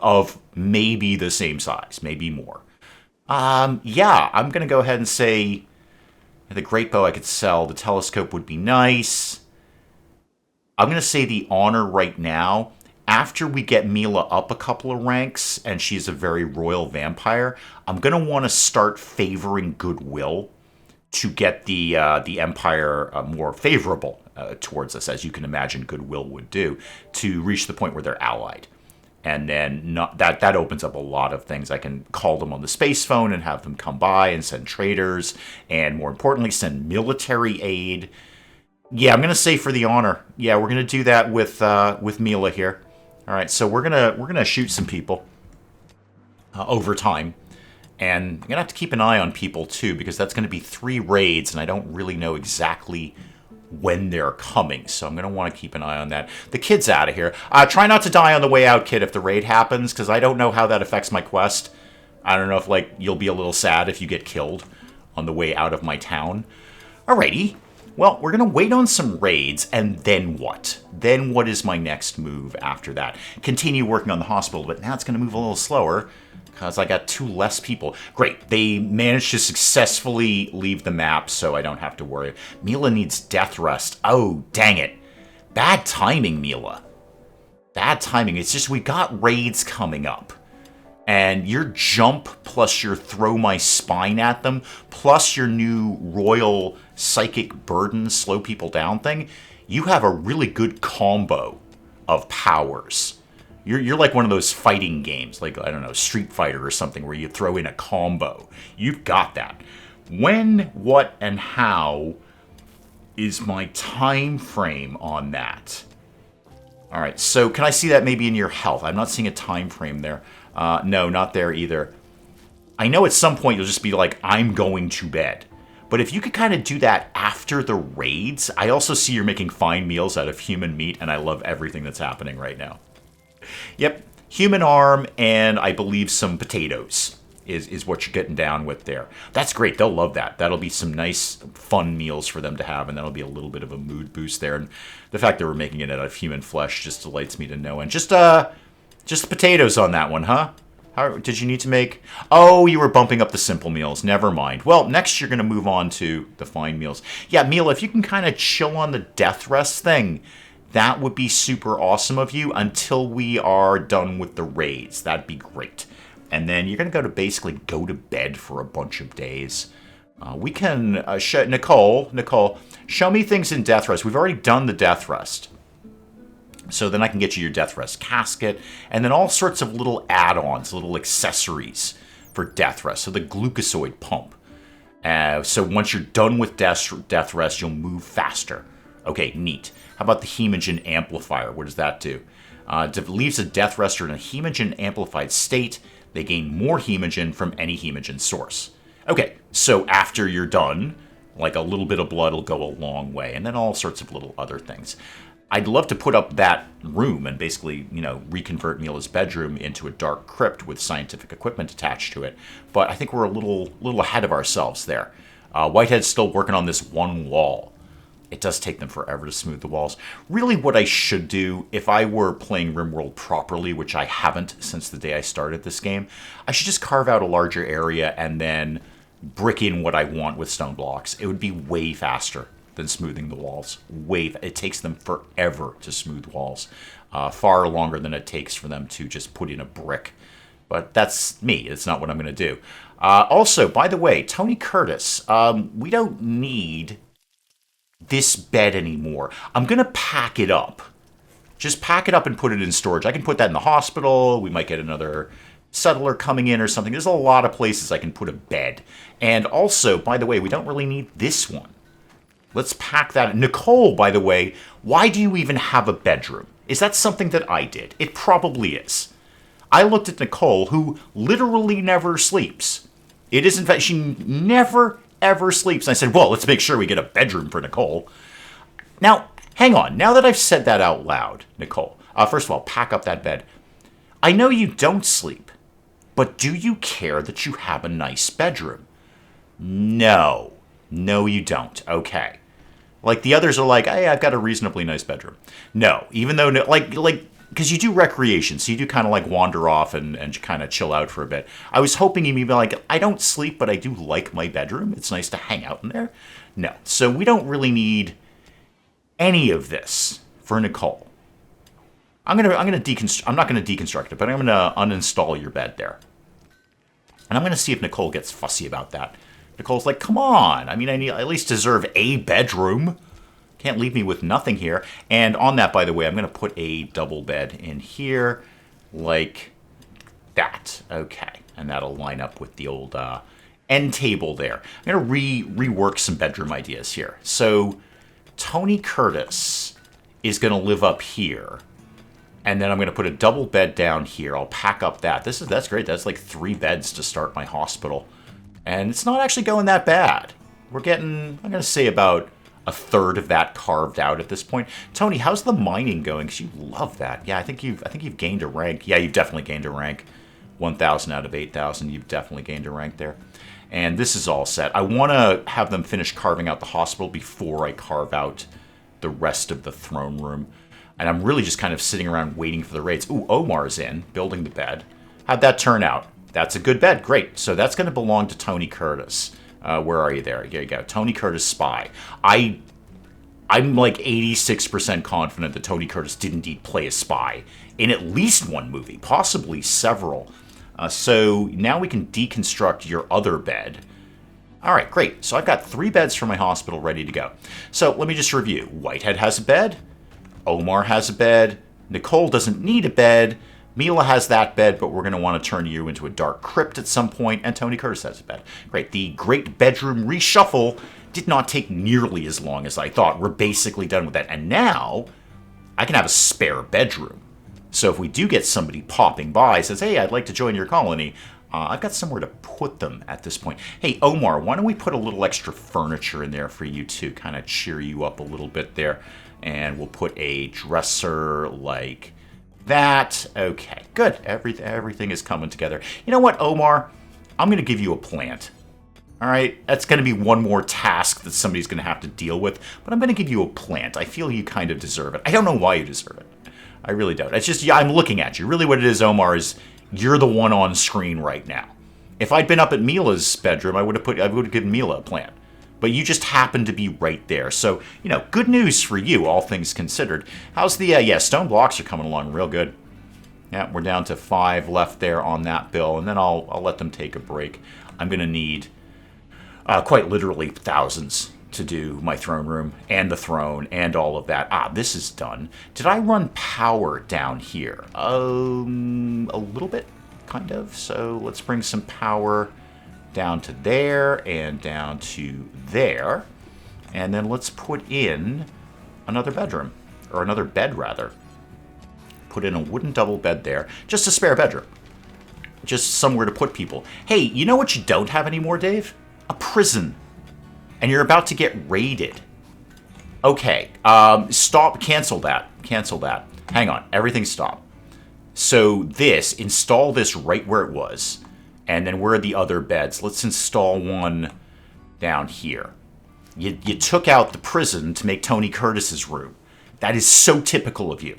of maybe the same size, maybe more. Yeah, I'm going to go ahead and say the great bow I could sell. The telescope would be nice. I'm going to say the honor right now. After we get Mila up a couple of ranks, and she's a very royal vampire, I'm going to want to start favoring goodwill to get the Empire more favorable towards us, as you can imagine goodwill would do, to reach the point where they're allied. And then that opens up a lot of things. I can call them on the space phone and have them come by and send traders, and more importantly, send military aid. Yeah, I'm going to say for the honor. Yeah, we're going to do that with Mila here. All right, so we're gonna shoot some people over time, and I'm gonna have to keep an eye on people too, because that's gonna be 3 raids, and I don't really know exactly when they're coming, so I'm gonna want to keep an eye on that. The kid's out of here. Try not to die on the way out, kid, if the raid happens, because I don't know how that affects my quest. I don't know if, like, you'll be a little sad if you get killed on the way out of my town. Alrighty. Well, we're going to wait on some raids, and then what? Then what is my next move after that? Continue working on the hospital, but now it's going to move a little slower because I got 2 less people. Great. They managed to successfully leave the map, so I don't have to worry. Mila needs death rest. Oh, dang it. Bad timing, Mila. Bad timing. It's just we got raids coming up. And your jump plus your throw my spine at them, plus your new royal psychic burden slow people down thing, you have a really good combo of powers. You're like one of those fighting games, like, I don't know, Street Fighter or something, where you throw in a combo. You've got that. When, what, and how is my time frame on that? All right, so can I see that maybe in your health? I'm not seeing a time frame there. No, not there either. I know at some point you'll just be like, I'm going to bed. But if you could kind of do that after the raids, I also see you're making fine meals out of human meat, and I love everything that's happening right now. Yep, human arm and I believe some potatoes is what you're getting down with there. That's great. They'll love that. That'll be some nice, fun meals for them to have, and that'll be a little bit of a mood boost there. And the fact that we're making it out of human flesh just delights me to know. And just potatoes on that one, huh? How did you need to make? Oh, you were bumping up the simple meals. Never mind. Well, next you're going to move on to the fine meals. Yeah, Mila, if you can kind of chill on the death rest thing, that would be super awesome of you until we are done with the raids. That'd be great. And then you're going to basically go to bed for a bunch of days. We can, Nicole, show me things in death rest. We've already done the death rest. So then I can get you your death rest casket, and then all sorts of little add-ons, little accessories for death rest. So the glucosoid pump. So once you're done with death rest, you'll move faster. Okay, neat. How about the hemogen amplifier? What does that do? It leaves a death rester in a hemogen amplified state. They gain more hemogen from any hemogen source. Okay, so after you're done, like a little bit of blood will go a long way, and then all sorts of little other things. I'd love to put up that room and basically, reconvert Mila's bedroom into a dark crypt with scientific equipment attached to it. But I think we're a little ahead of ourselves there. Whitehead's still working on this one wall. It does take them forever to smooth the walls. Really what I should do, if I were playing RimWorld properly, which I haven't since the day I started this game, I should just carve out a larger area and then brick in what I want with stone blocks. It would be way faster than smoothing the walls. It takes them forever to smooth walls. Far longer than it takes for them to just put in a brick. But that's me. It's not what I'm going to do. Also, by the way, Tony Curtis, we don't need this bed anymore. I'm going to pack it up. Just pack it up and put it in storage. I can put that in the hospital. We might get another settler coming in or something. There's a lot of places I can put a bed. And also, by the way, we don't really need this one. Let's pack that. Nicole, by the way, why do you even have a bedroom? Is that something that I did? It probably is. I looked at Nicole, who literally never sleeps. It is, in fact, she never, ever sleeps. And I said, well, let's make sure we get a bedroom for Nicole. Now, hang on. Now that I've said that out loud, Nicole, first of all, pack up that bed. I know you don't sleep, but do you care that you have a nice bedroom? No. No, you don't. Okay. Like, the others are like, hey, I've got a reasonably nice bedroom. No, even though, because you do recreation, so you do kind of like wander off and kind of chill out for a bit. I was hoping you'd be like, I don't sleep, but I do like my bedroom. It's nice to hang out in there. No, so we don't really need any of this for Nicole. I'm not going to deconstruct it, but I'm going to uninstall your bed there. And I'm going to see if Nicole gets fussy about that. Nicole's like, come on. I mean, I at least deserve a bedroom. Can't leave me with nothing here. And on that, by the way, I'm going to put a double bed in here like that. Okay. And that'll line up with the old end table there. I'm going to rework some bedroom ideas here. So Tony Curtis is going to live up here. And then I'm going to put a double bed down here. I'll pack up that. That's great. That's like 3 beds to start my hospital. And it's not actually going that bad. We're getting, I'm going to say, about a third of that carved out at this point. Tony, how's the mining going? Because you love that. Yeah, I think you've gained a rank. Yeah, you've definitely gained a rank. 1,000 out of 8,000. You've definitely gained a rank there. And this is all set. I want to have them finish carving out the hospital before I carve out the rest of the throne room. And I'm really just kind of sitting around waiting for the raids. Ooh, Omar's in, building the bed. How'd that turn out? That's a good bed. Great. So that's going to belong to Tony Curtis. Where are you there? Here you go. Tony Curtis spy. I'm like 86% confident that Tony Curtis did indeed play a spy in at least one movie, possibly several. So now we can deconstruct your other bed. All right, great. So I've got 3 beds for my hospital ready to go. So let me just review. Whitehead has a bed. Omar has a bed. Nicole doesn't need a bed. Mila has that bed, but we're going to want to turn you into a dark crypt at some point, and Tony Curtis has a bed. Great. The great bedroom reshuffle did not take nearly as long as I thought. We're basically done with that. And now I can have a spare bedroom. So if we do get somebody popping by, says, hey, I'd like to join your colony, I've got somewhere to put them at this point. Hey, Omar, why don't we put a little extra furniture in there for you to kind of cheer you up a little bit there. And we'll put a dresser like that. Okay, good. Everything is coming together. You know what, Omar? I'm going to give you a plant. All right? That's going to be one more task that somebody's going to have to deal with. But I'm going to give you a plant. I feel you kind of deserve it. I don't know why you deserve it. I really don't. It's just, yeah, I'm looking at you. Really what it is, Omar, is you're the one on screen right now. If I'd been up at Mila's bedroom, I would have given Mila a plant. But you just happen to be right there. So, you know, good news for you, all things considered. How's the, yeah, stone blocks are coming along real good. Yeah, we're down to 5 left there on that bill, and then I'll let them take a break. I'm going to need, quite literally, thousands to do my throne room and the throne and all of that. This is done. Did I run power down here? A little bit, kind of. So let's bring some power down to there and down to there. And then let's put in another bedroom, or another bed rather. Put in a wooden double bed there, just a spare bedroom. Just somewhere to put people. Hey, you know what you don't have anymore, Dave? A prison. And you're about to get raided. Okay, stop, cancel that. Cancel that. Hang on, everything stop. So install this right where it was. And then where are the other beds? Let's install one down here. You took out the prison to make Tony Curtis's room. That is so typical of you.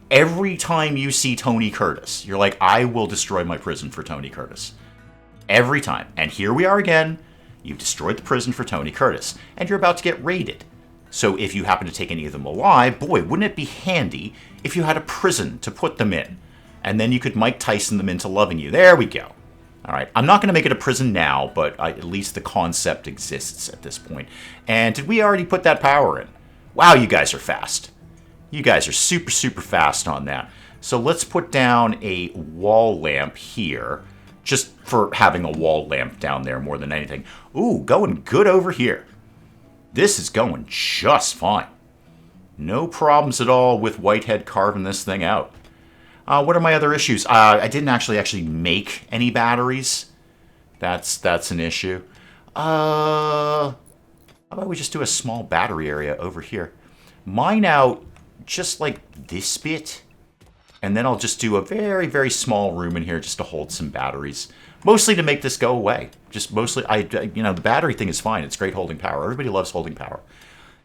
Every time you see Tony Curtis, you're like, I will destroy my prison for Tony Curtis. Every time. And here we are again. You've destroyed the prison for Tony Curtis. And you're about to get raided. So if you happen to take any of them alive, boy, wouldn't it be handy if you had a prison to put them in. And then you could Mike Tyson them into loving you. There we go. All right, I'm not going to make it a prison now, but at least the concept exists at this point. And did we already put that power in? Wow, you guys are fast. You guys are super, super fast on that. So let's put down a wall lamp here, just for having a wall lamp down there more than anything. Ooh, going good over here. This is going just fine. No problems at all with Whitehead carving this thing out. What are my other issues? I didn't actually make any batteries. That's an issue. How about we just do a small battery area over here? Mine out just like this bit. And then I'll just do a very, very small room in here just to hold some batteries. Mostly to make this go away. Just mostly, the battery thing is fine. It's great holding power. Everybody loves holding power.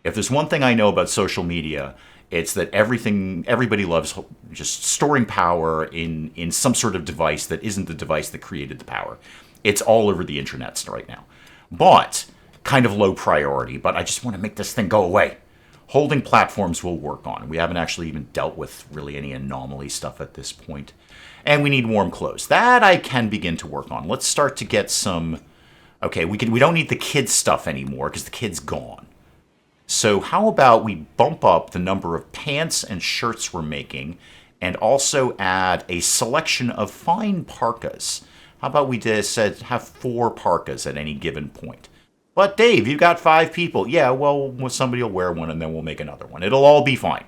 If there's one thing I know about social media, it's that everybody loves just storing power in some sort of device that isn't the device that created the power. It's all over the internet right now. But, kind of low priority, but I just want to make this thing go away. Holding platforms we'll work on. We haven't actually even dealt with really any anomaly stuff at this point. And we need warm clothes. That I can begin to work on. Let's start to get some... Okay, we don't need the kids' stuff anymore because the kid's gone. So how about we bump up the number of pants and shirts we're making and also add a selection of fine parkas. How about we just have 4 parkas at any given point? But Dave, you got 5 people. Yeah, well, somebody will wear one and then we'll make another one. It'll all be fine.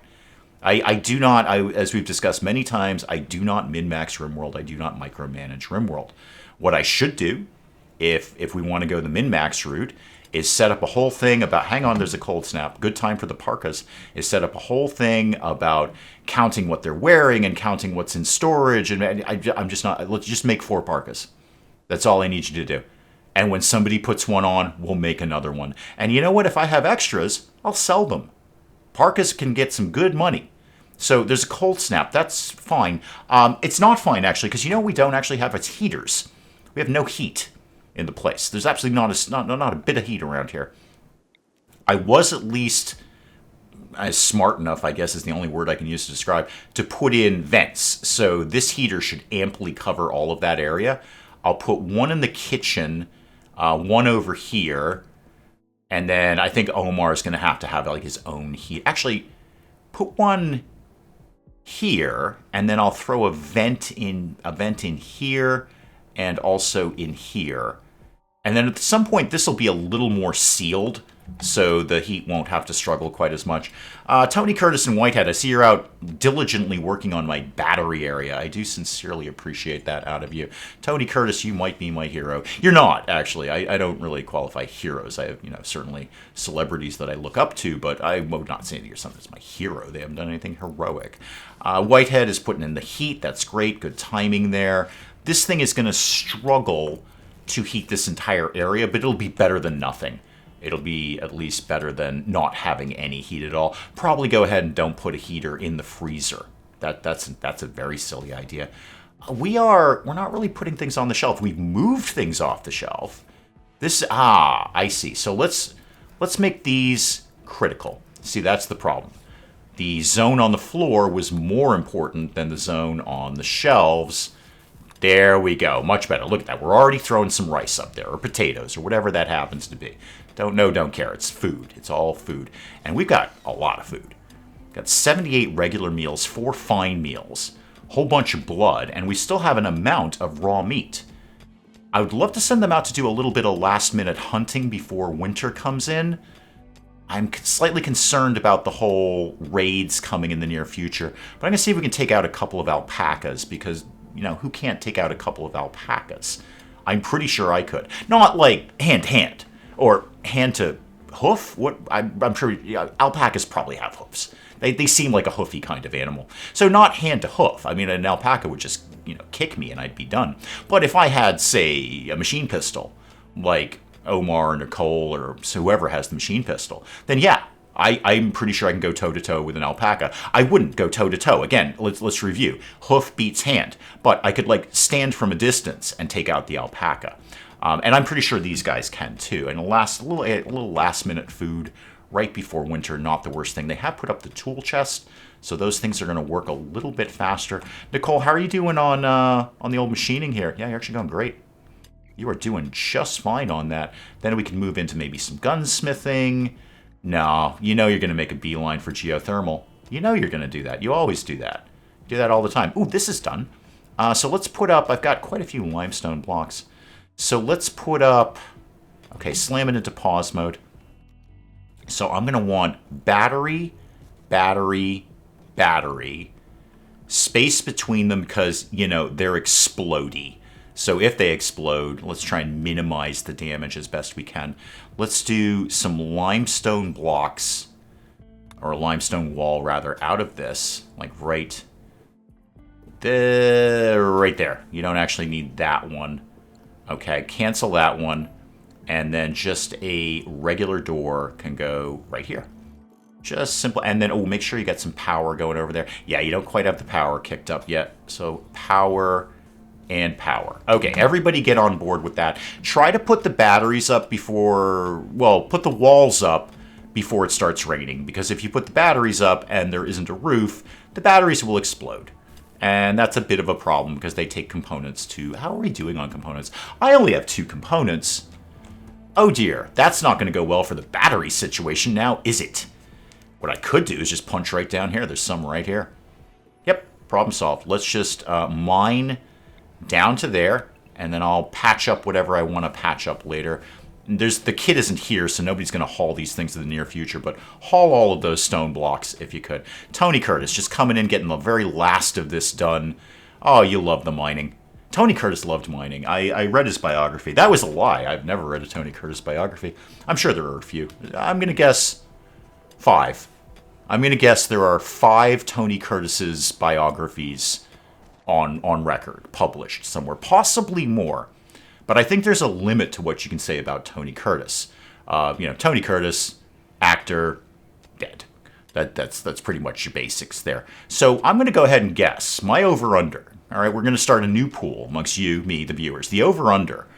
I do not, as we've discussed many times, I do not min-max RimWorld. I do not micromanage RimWorld. What I should do, if we want to go the min-max route, is set up a whole thing about, hang on, there's a cold snap, good time for the parkas, is set up a whole thing about counting what they're wearing and counting what's in storage. And I'm just not, let's just make 4 parkas. That's all I need you to do. And when somebody puts one on, we'll make another one. And you know what? If I have extras, I'll sell them. Parkas can get some good money. So there's a cold snap. That's fine. It's not fine, actually, because you know we don't actually have its heaters. We have no heat in the place. There's absolutely not a bit of heat around here. I was at least as smart enough, I guess is the only word I can use to describe, to put in vents. So this heater should amply cover all of that area. I'll put one in the kitchen, one over here, and then I think Omar is going to have like his own heat. Actually, put one here, and then I'll throw a vent in here, and also in here. And then at some point, this will be a little more sealed so the heat won't have to struggle quite as much. Tony Curtis and Whitehead, I see you're out diligently working on my battery area. I do sincerely appreciate that out of you. Tony Curtis, you might be my hero. You're not, actually. I don't really qualify heroes. I have, certainly celebrities that I look up to, but I would not say that you're something that's my hero. They haven't done anything heroic. Whitehead is putting in the heat. That's great. Good timing there. This thing is going to struggle to heat this entire area, but it'll be better than nothing. It'll be at least better than not having any heat at all. Probably go ahead and don't put a heater in the freezer. That's a very silly idea. We're not really putting things on the shelf. We've moved things off the shelf. I see. So let's make these critical. See, that's the problem. The zone on the floor was more important than the zone on the shelves. There we go. Much better. Look at that. We're already throwing some rice up there, or potatoes, or whatever that happens to be. Don't care. It's food. It's all food. And we've got a lot of food. Got 78 regular meals, 4 fine meals, a whole bunch of blood, and we still have an amount of raw meat. I would love to send them out to do a little bit of last-minute hunting before winter comes in. I'm slightly concerned about the whole raids coming in the near future, but I'm going to see if we can take out a couple of alpacas, because, who can't take out a couple of alpacas? I'm pretty sure I could. Not like hand to hand, or hand to hoof. What I'm sure alpacas probably have hoofs. They seem like a hoofy kind of animal. So not hand to hoof. I mean, an alpaca would just kick me and I'd be done. But if I had, say, a machine pistol, like Omar or Nicole or whoever has the machine pistol, then yeah, I'm pretty sure I can go toe-to-toe with an alpaca. I wouldn't go toe-to-toe. Again, let's review. Hoof beats hand. But I could stand from a distance and take out the alpaca. And I'm pretty sure these guys can too. And a little last-minute food right before winter, not the worst thing. They have put up the tool chest, so those things are going to work a little bit faster. Nicole, how are you doing on the old machining here? Yeah, you're actually going great. You are doing just fine on that. Then we can move into maybe some gunsmithing. No, you're going to make a beeline for geothermal. You're going to do that. You always do that. You do that all the time. Ooh, this is done. So let's put up, I've got quite a few limestone blocks. So let's put up, okay, slam it into pause mode. So I'm going to want battery, battery, battery, space between them because, they're explodey. So if they explode, let's try and minimize the damage as best we can. Let's do some limestone blocks, or a limestone wall rather, out of this, like right there. You don't actually need that one. Okay, cancel that one. And then just a regular door can go right here. Just simple. And then, make sure you got some power going over there. Yeah, you don't quite have the power kicked up yet. So power and power. Okay, everybody get on board with that. Try to put the batteries up put the walls up before it starts raining. Because if you put the batteries up and there isn't a roof, the batteries will explode. And that's a bit of a problem because they take components too. How are we doing on components? I only have 2 components. Oh dear, that's not going to go well for the battery situation now, is it? What I could do is just punch right down here. There's some right here. Yep, problem solved. Let's just mine down to there, and then I'll patch up whatever I want to patch up later. The kit isn't here, so nobody's going to haul these things in the near future, but haul all of those stone blocks if you could. Tony Curtis just coming in, getting the very last of this done. Oh, you love the mining. Tony Curtis loved mining. I read his biography. That was a lie. I've never read a Tony Curtis biography. I'm sure there are a few. I'm going to guess 5. I'm going to guess there are 5 Tony Curtis's biographies on record, published somewhere. Possibly more. But I think there's a limit to what you can say about Tony Curtis. Tony Curtis, actor, dead. That's pretty much your basics there. So I'm going to go ahead and guess. My over-under. All right, we're going to start a new pool amongst you, me, the viewers. The over-under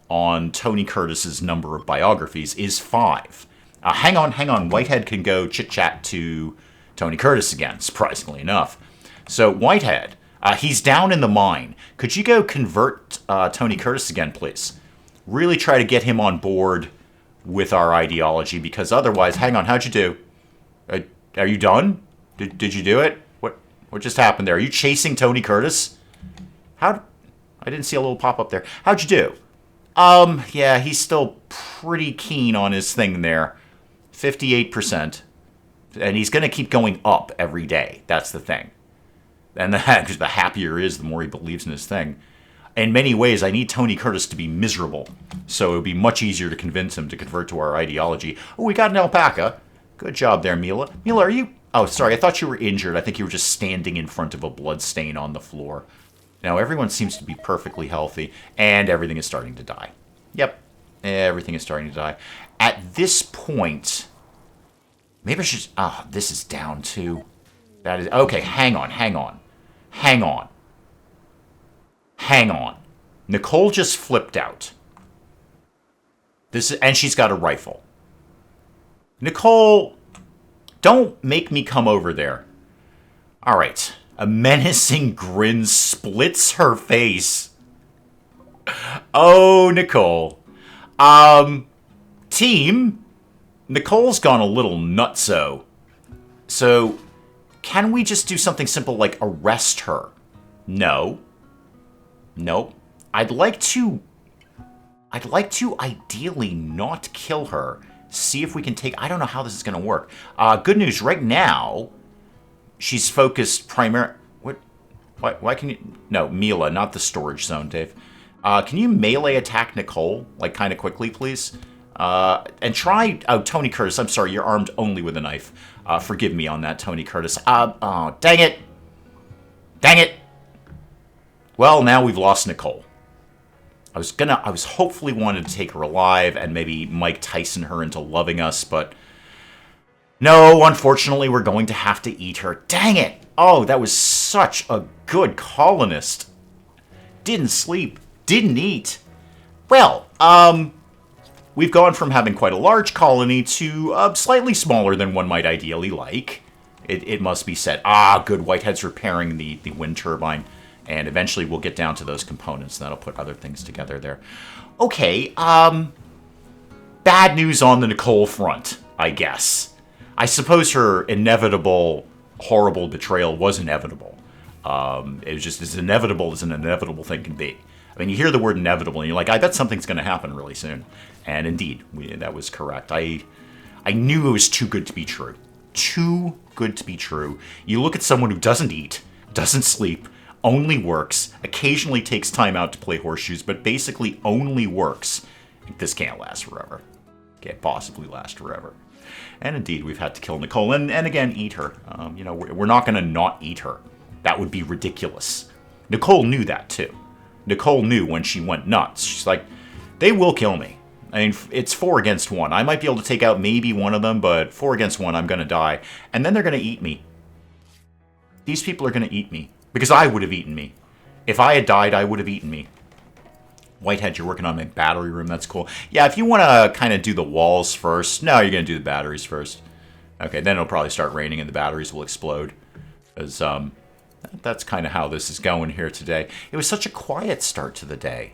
on Tony Curtis's number of biographies is 5. Hang on. Whitehead can go chit-chat to Tony Curtis again, surprisingly enough. So Whitehead, he's down in the mine. Could you go convert Tony Curtis again, please? Really try to get him on board with our ideology, because otherwise, hang on, how'd you do? Are you done? Did you do it? What just happened there? Are you chasing Tony Curtis? I didn't see a little pop-up there. How'd you do? Yeah, he's still pretty keen on his thing there. 58%. And he's going to keep going up every day. That's the thing. And the happier he is, the more he believes in his thing. In many ways, I need Tony Curtis to be miserable. So it would be much easier to convince him to convert to our ideology. Oh, we got an alpaca. Good job there, Mila. Mila, are you... Oh, sorry, I thought you were injured. I think you were just standing in front of a blood stain on the floor. Now, everyone seems to be perfectly healthy, and everything is starting to die. Yep, everything is starting to die. At this point... Maybe I should... Ah, this is down too. That is... Okay, hang on. Nicole just flipped out. And she's got a rifle. Nicole, don't make me come over there. All right. A menacing grin splits her face. Oh, Nicole. Team, Nicole's gone a little nutso. So, can we just do something simple like arrest her? No. Nope. I'd like to ideally not kill her. See if we can take... I don't know how this is going to work. Good news, right now, she's focused primarily... What? Why can you... No, Mila, not the storage zone, Dave. Can you melee attack Nicole, like, kind of quickly, please? And try... Oh, Tony Curtis, I'm sorry, you're armed only with a knife. Forgive me on that, Tony Curtis. Oh, dang it! Dang it! Well, now we've lost Nicole. I was hopefully wanted to take her alive and maybe Mike Tyson her into loving us, but no, unfortunately, we're going to have to eat her. Dang it! Oh, that was such a good colonist. Didn't sleep, didn't eat. Well, we've gone from having quite a large colony to slightly smaller than one might ideally like. It must be said. Ah, good. Whitehead's repairing the wind turbine. And eventually we'll get down to those components. That'll put other things together there. Okay, bad news on the Nicole front, I guess. I suppose her inevitable, horrible betrayal was inevitable. It was just as inevitable as an inevitable thing can be. I mean, you hear the word inevitable, and you're like, I bet something's going to happen really soon. And indeed, that was correct. I knew it was too good to be true. Too good to be true. You look at someone who doesn't eat, doesn't sleep, only works, occasionally takes time out to play horseshoes, but basically only works. This can't last forever. Can't possibly last forever. And indeed, we've had to kill Nicole, and again, eat her. We're not going to not eat her. That would be ridiculous. Nicole knew that, too. Nicole knew when she went nuts. She's like, they will kill me. I mean, it's 4 against 1. I might be able to take out maybe one of them, but 4 against 1, I'm going to die. And then they're going to eat me. These people are going to eat me. Because I would have eaten me. If I had died, I would have eaten me. Whitehead, you're working on my battery room. That's cool. Yeah, if you want to kind of do the walls first. No, you're going to do the batteries first. Okay, then it'll probably start raining and the batteries will explode. Because that's kind of how this is going here today. It was such a quiet start to the day.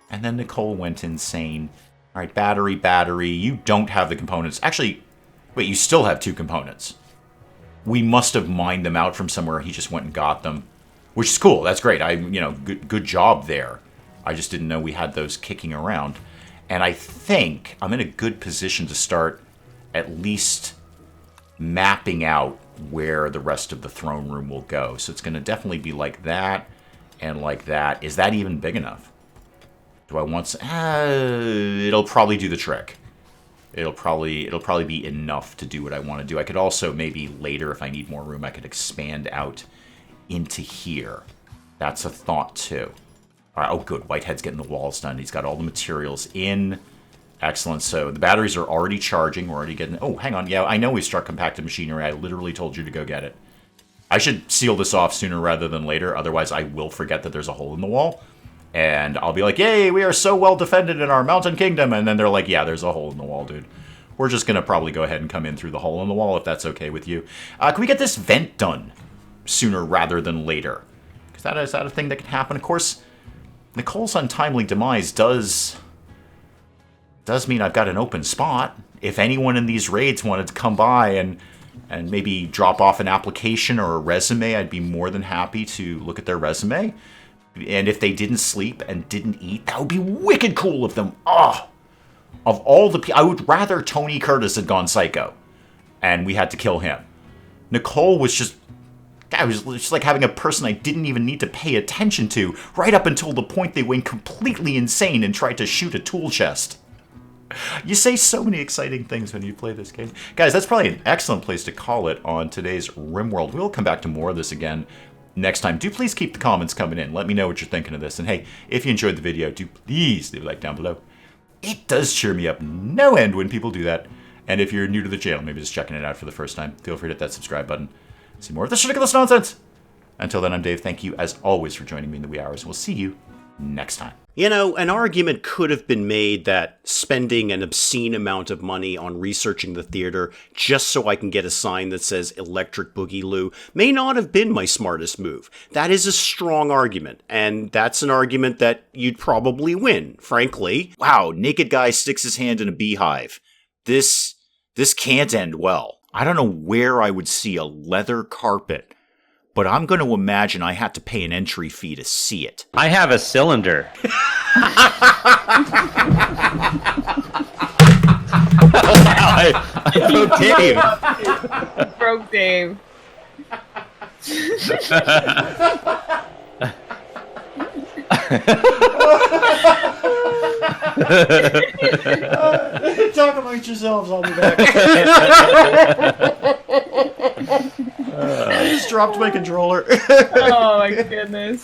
And then Nicole went insane. All right, battery. You don't have the components. Actually, wait, you still have 2 components. We must have mined them out from somewhere. He just went and got them. Which is cool. That's great. Good job there. I just didn't know we had those kicking around. And I think I'm in a good position to start at least mapping out where the rest of the throne room will go. So it's going to definitely be like that and like that. Is that even big enough? Do I want... it'll probably do the trick. It'll probably be enough to do what I want to do. I could also maybe later, if I need more room, I could expand out into here. That's a thought too. All right, oh good, Whitehead's getting the walls done. He's got all the materials in. Excellent. So the batteries are already charging. We're already getting... Oh, hang on. Yeah, I know we struck compacted machinery. I literally told you to go get it. I should seal this off sooner rather than later. Otherwise, I will forget that there's a hole in the wall. And I'll be like, yay, we are so well defended in our mountain kingdom. And then they're like, yeah, there's a hole in the wall, dude. We're just going to probably go ahead and come in through the hole in the wall if that's okay with you. Can we get this vent done sooner rather than later? Because is that a thing that can happen? Of course, Nicole's untimely demise does mean I've got an open spot. If anyone in these raids wanted to come by and maybe drop off an application or a resume, I'd be more than happy to look at their resume. And if they didn't sleep and didn't eat, that would be wicked cool of them. Oh, Of all the people, I would rather Tony Curtis had gone psycho, and we had to kill him. Nicole was just... God, it was just like having a person I didn't even need to pay attention to, right up until the point they went completely insane and tried to shoot a tool chest. You say so many exciting things when you play this game. Guys, that's probably an excellent place to call it on today's RimWorld. We'll come back to more of this again next time. Do please keep the comments coming in. Let me know what you're thinking of this. And hey, if you enjoyed the video, do please leave a like down below. It does cheer me up no end when people do that. And if you're new to the channel, maybe just checking it out for the first time, feel free to hit that subscribe button. See more of this ridiculous nonsense. Until then, I'm Dave. Thank you, as always, for joining me in the wee hours. We'll see you next time. You know, an argument could have been made that spending an obscene amount of money on researching the theater just so I can get a sign that says Electric Boogaloo may not have been my smartest move. That is a strong argument, and that's an argument that you'd probably win, frankly. Wow, naked guy sticks his hand in a beehive. This can't end well. I don't know where I would see a leather carpet, but I'm going to imagine I had to pay an entry fee to see it. I have a cylinder. I broke Dave. Talk amongst yourselves, I'll be back. I just dropped my controller. Oh my goodness.